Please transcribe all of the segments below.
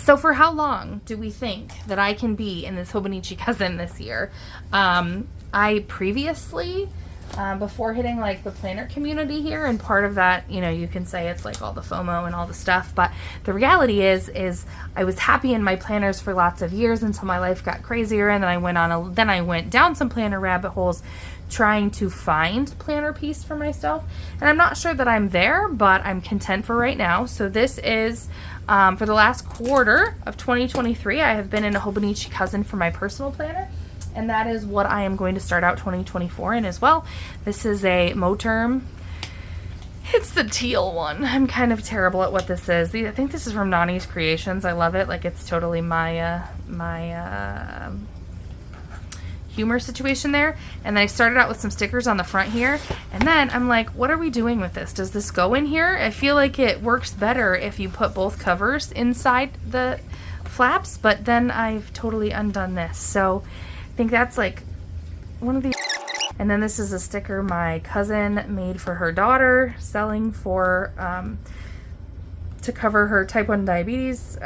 So for how long do we think that I can be in this Hobonichi cousin this year? I previously, before hitting like the planner community here, and part of that, you know, you can say it's like all the FOMO and all the stuff, but the reality is I was happy in my planners for lots of years until my life got crazier, and then I went down some planner rabbit holes trying to find planner piece for myself, and I'm not sure that I'm there, but I'm content for right now. So this is for the last quarter of 2023. I have been in a Hobonichi cousin for my personal planner, and that is what I am going to start out 2024 in as well. This is a Moterm. It's the teal one. I'm kind of terrible at what this is. I think this is from Nani's Creations. I love it. Like, it's totally my humor situation there. And then I started out with some stickers on the front here, and then I'm like, what are we doing with this? Does this go in here? I feel like it works better if you put both covers inside the flaps, but then I've totally undone this. So I think that's like one of these. And then this is a sticker my cousin made for her daughter, selling for to cover her type 1 diabetes,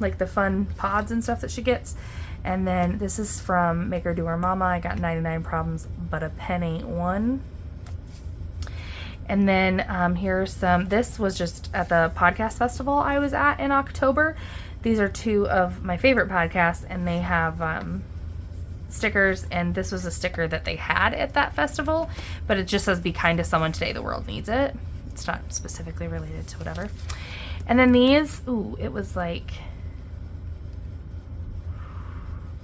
like the fun pods and stuff that she gets. And then this is from Make Her Do Her Mama. I got 99 problems, but a pen ain't one. And then here's some, this was just at the podcast festival I was at in October. These are two of my favorite podcasts, and they have stickers, and this was a sticker that they had at that festival, but it just says, be kind to someone today, the world needs it. It's not specifically related to whatever. And then these, ooh, it was like,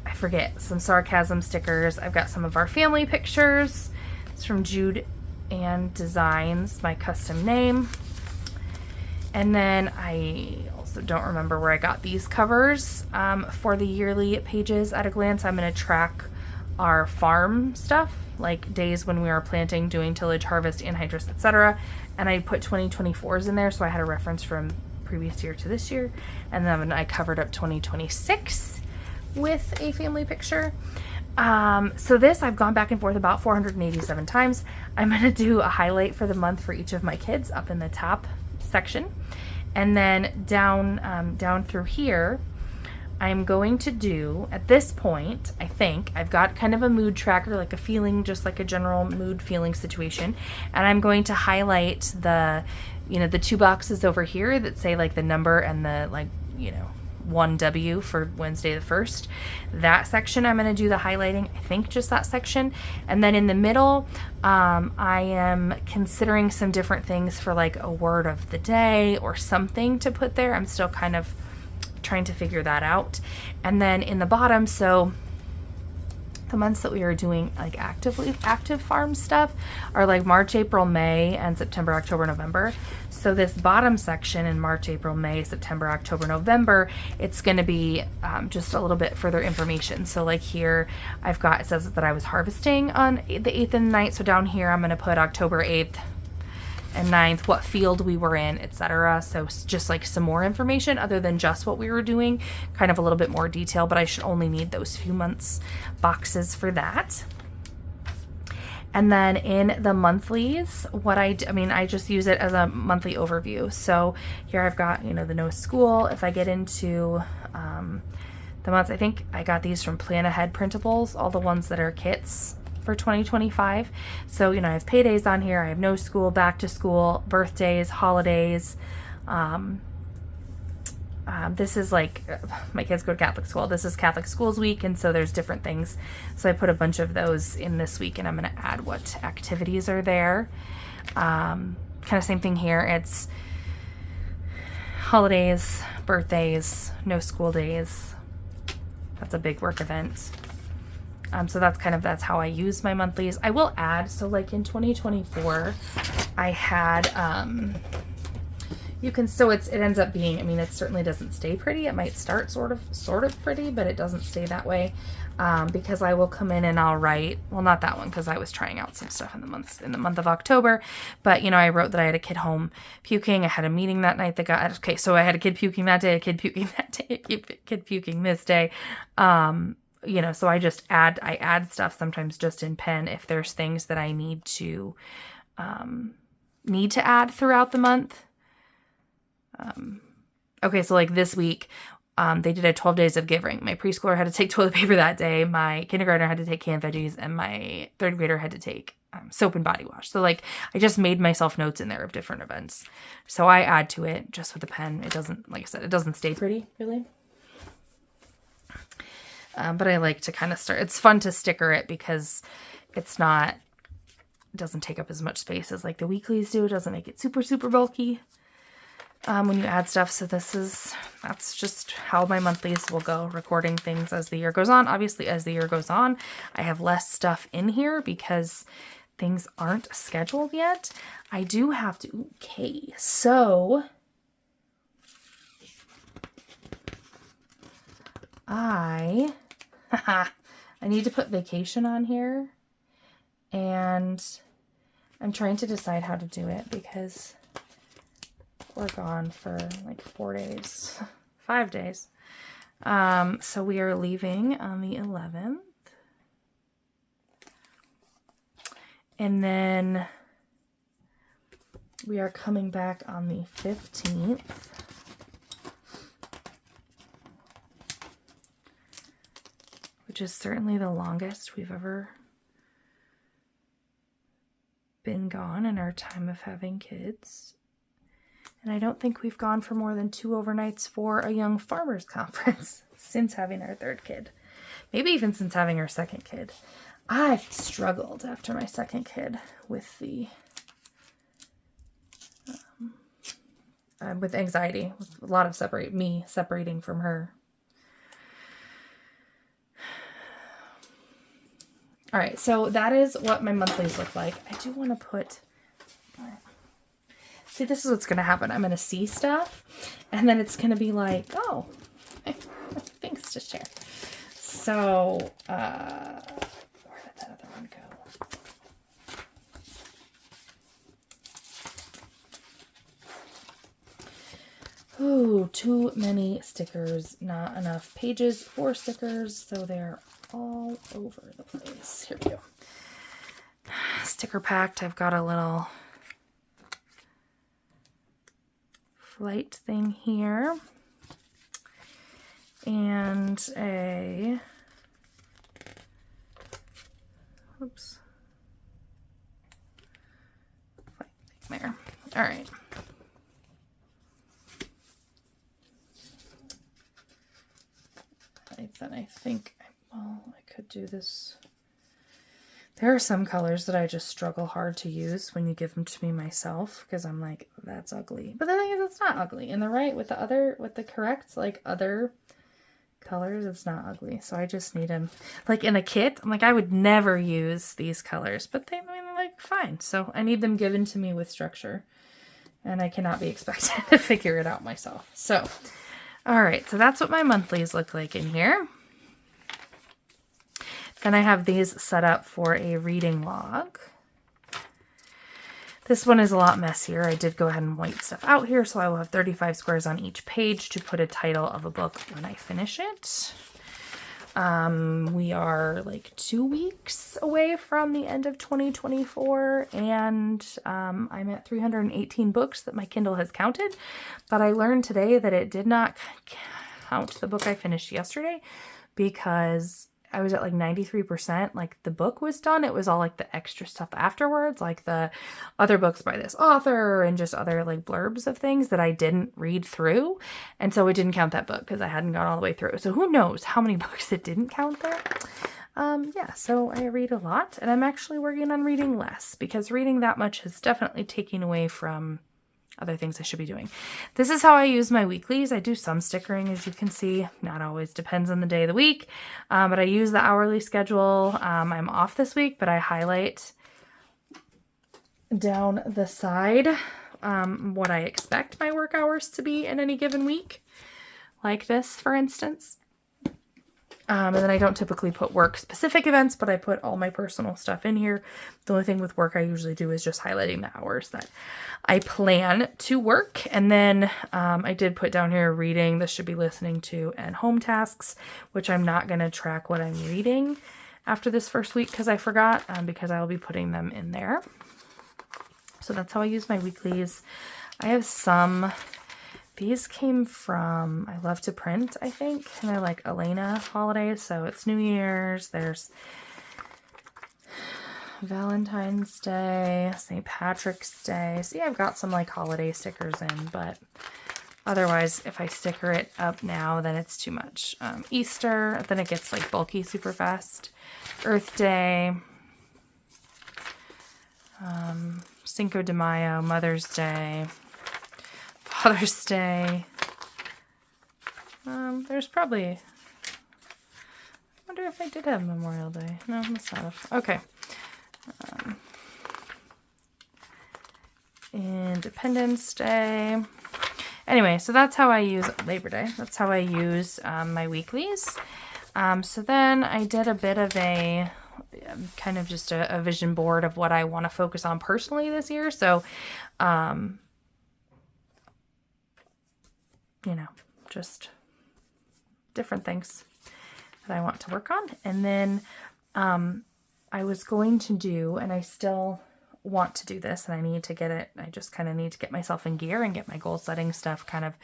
I forget, some sarcasm stickers. I've got some of our family pictures. It's from Jude and Designs, my custom name. And then I also don't remember where I got these covers for the yearly pages at a glance. I'm going to track our farm stuff, like days when we are planting, doing tillage, harvest, anhydrous, etc. And I put 2024s in there, so I had a reference from previous year to this year. And then I covered up 2026 with a family picture. So this I've gone back and forth about 487 times. I'm going to do a highlight for the month for each of my kids up in the top section, and then down through here I'm going to do, at this point, I think I've got kind of a mood tracker, like a feeling, just like a general mood feeling situation, and I'm going to highlight the, you know, the two boxes over here that say like the number and the, like, you know, 1W for Wednesday the 1st. That section I'm going to do the highlighting, I think just that section. And then in the middle, I am considering some different things for like a word of the day or something to put there. I'm still kind of trying to figure that out. And then in the bottom, so the months that we are doing like active farm stuff are like March, April, May, and September, October, November. So this bottom section in March, April, May, September, October, November, it's going to be just a little bit further information. So like here I've got, it says that I was harvesting on the 8th and 9th. So down here I'm going to put October 8th and 9th, what field we were in, etc. So just like some more information other than just what we were doing, kind of a little bit more detail, but I should only need those few months boxes for that. And then in the monthlies, what I just use it as a monthly overview. So here I've got, you know, the no school. If I get into the months, I think I got these from Plan Ahead Printables, all the ones that are kits for 2025. So, you know, I have paydays on here. I have no school, back to school, birthdays, holidays. This is like, my kids go to Catholic school. This is Catholic Schools Week, and so there's different things. So I put a bunch of those in this week, and I'm going to add what activities are there. Kind of same thing here. It's holidays, birthdays, no school days. That's a big work event. So that's how I use my monthlies. I will add, so like in 2024, I had, it ends up being, I mean, it certainly doesn't stay pretty. It might start sort of pretty, but it doesn't stay that way. Because I will come in and I'll write, well, not that one, because I was trying out some stuff in the month of October, but, you know, I wrote that I had a kid home puking. I had a meeting that night that got, okay, so I had a kid puking that day, a kid puking that day, a kid puking this day. You know, so I add stuff sometimes just in pen if there's things that I need to add throughout the month. Okay, so like this week, they did a 12 days of giving. My preschooler had to take toilet paper that day. My kindergartner had to take canned veggies, and my third grader had to take soap and body wash. So like I just made myself notes in there of different events. So I add to it just with a pen. It doesn't, like I said, it doesn't stay pretty really. But I like to kind of start. It's fun to sticker it because it doesn't take up as much space as like the weeklies do. It doesn't make it super, super bulky when you add stuff. So that's just how my monthlies will go, recording things as the year goes on. Obviously, as the year goes on, I have less stuff in here because things aren't scheduled yet. I do have to, okay, so I need to put vacation on here, and I'm trying to decide how to do it because we're gone for like 4 days, 5 days. So we are leaving on the 11th. And then we are coming back on the 15th. Which is certainly the longest we've ever been gone in our time of having kids. And I don't think we've gone for more than 2 overnights for a young farmers conference since having our third kid. Maybe even since having our second kid. I've struggled after my second kid with with anxiety, with a lot of separating from her. All right, so that is what my monthlies look like. I do want to put, see, this is what's going to happen. I'm going to see stuff, and then it's going to be like, oh, things to share. So, where did that other one go? Ooh, too many stickers, not enough pages for stickers, so they're all over the place. Here we go. Sticker packed. I've got a little flight thing here. And a, oops, flight thing there. All right. Then I think, well, I could do this. There are some colors that I just struggle hard to use when you give them to me myself, because I'm like, that's ugly. But the thing is, it's not ugly. And with the correct, like, other colors, it's not ugly. So I just need them, like, in a kit. I'm like, I would never use these colors, but they're like, fine. So I need them given to me with structure, and I cannot be expected to figure it out myself. So, all right. So that's what my monthlies look like in here. Then I have these set up for a reading log. This one is a lot messier. I did go ahead and white stuff out here, so I will have 35 squares on each page to put a title of a book when I finish it. We are like 2 weeks away from the end of 2024, and I'm at 318 books that my Kindle has counted, but I learned today that it did not count the book I finished yesterday because I was at like 93%. Like the book was done. It was all like the extra stuff afterwards, like the other books by this author and just other like blurbs of things that I didn't read through. And so it didn't count that book because I hadn't gone all the way through. So who knows how many books it didn't count there. Yeah, so I read a lot, and I'm actually working on reading less because reading that much is definitely taking away from other things I should be doing. This is how I use my weeklies. I do some stickering, as you can see. Not always, depends on the day of the week. But I use the hourly schedule. I'm off this week, but I highlight down the side what I expect my work hours to be in any given week. Like this, for instance. And then I don't typically put work-specific events, but I put all my personal stuff in here. The only thing with work I usually do is just highlighting the hours that I plan to work. And then I did put down here reading, this should be listening to, and home tasks, which I'm not going to track what I'm reading after this first week because I forgot, because I will be putting them in there. So that's how I use my weeklies. I have some These came from I Love to Print, I think, and they're like Elena holidays. So it's New Year's, there's Valentine's Day, St. Patrick's Day. See, I've got some like holiday stickers in, but otherwise, if I sticker it up now, then it's too much. Easter, then it gets like bulky super fast. Earth Day, Cinco de Mayo, Mother's Day, Father's Day. There's probably, I wonder if I did have Memorial Day. No, must not have. Okay. Independence Day. Anyway, so that's how I use Labor Day. That's how I use my weeklies. So then I did a bit of a kind of just a vision board of what I want to focus on personally this year. So, you know, just different things that I want to work on. And then I was going to do, and I still want to do this, and I need to get it, I just kind of need to get myself in gear and get my goal setting stuff kind of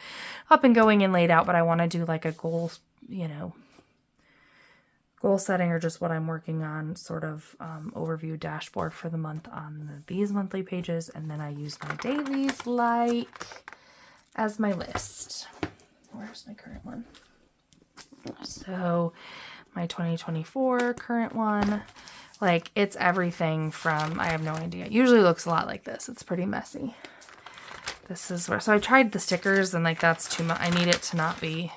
up and going and laid out, but I want to do like a goal, you know, goal setting or just what I'm working on sort of overview dashboard for the month on these monthly pages, and then I use my dailies like as my list. Where's my current one? So my 2024 current one, like it's everything from, I have no idea. It usually looks a lot like this. It's pretty messy. This is where, so I tried the stickers and like that's too much. I need it to not be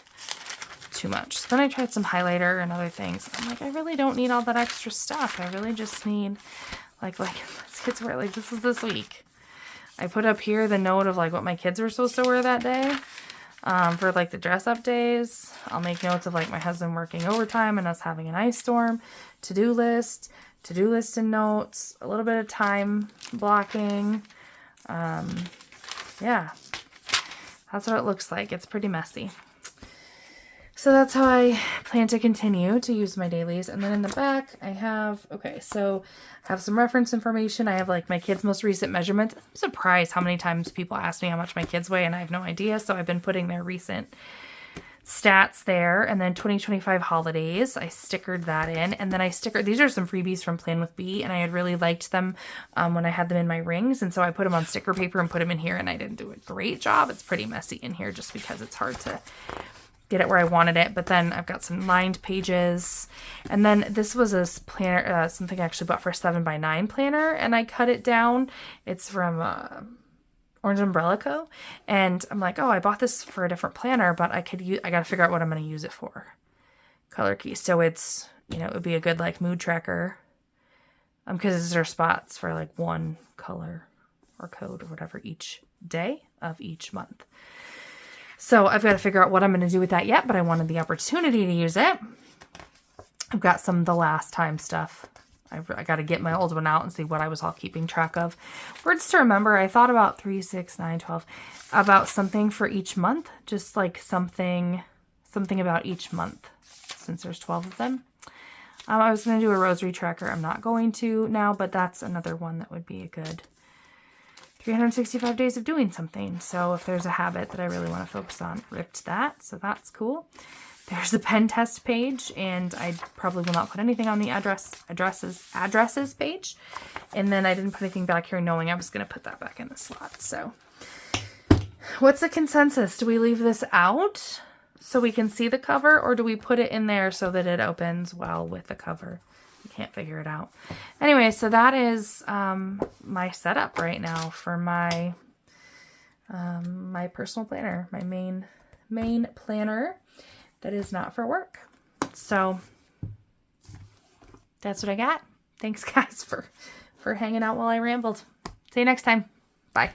too much. So then I tried some highlighter and other things. I'm like, I really don't need all that extra stuff. I really just need like kids wear, like this is this week. I put up here the note of like what my kids were supposed to wear that day. For like the dress up days, I'll make notes of like my husband working overtime and us having an ice storm, to-do list and notes, a little bit of time blocking. Yeah, that's what it looks like. It's pretty messy. So that's how I plan to continue to use my dailies. And then in the back I have, okay, so I have some reference information. I have like my kids' most recent measurements. I'm surprised how many times people ask me how much my kids weigh and I have no idea. So I've been putting their recent stats there. And then 2025 holidays, I stickered that in. And then I stickered, these are some freebies from Plan with B, and I had really liked them when I had them in my rings. And so I put them on sticker paper and put them in here, and I didn't do a great job. It's pretty messy in here just because it's hard to get it where I wanted it. But then I've got some lined pages, and then this was a planner, something I actually bought for a 7x9 planner, and I cut it down. It's from Orange Umbrella Co. And I'm like, oh, I bought this for a different planner, but I got to figure out what I'm going to use it for. Color key. So it's, you know, it would be a good like mood tracker. Because there are spots for like one color or code or whatever each day of each month. So I've got to figure out what I'm going to do with that yet, but I wanted the opportunity to use it. I've got some of the last time stuff. I got to get my old one out and see what I was all keeping track of. Words to remember, I thought about 3, 6, 9, 12, about something for each month. Just like something about each month, since there's 12 of them. I was going to do a rosary tracker. I'm not going to now, but that's another one that would be a good 365 days of doing something. So if there's a habit that I really want to focus on, ripped that. So that's cool. There's the pen test page, and I probably will not put anything on the addresses page. And then I didn't put anything back here knowing I was going to put that back in the slot. So what's the consensus? Do we leave this out so we can see the cover, or do we put it in there so that it opens well with the cover? Can't figure it out. Anyway, so that is my setup right now for my my personal planner, my main planner that is not for work. So that's what I got. Thanks guys for hanging out while I rambled. See you next time. Bye.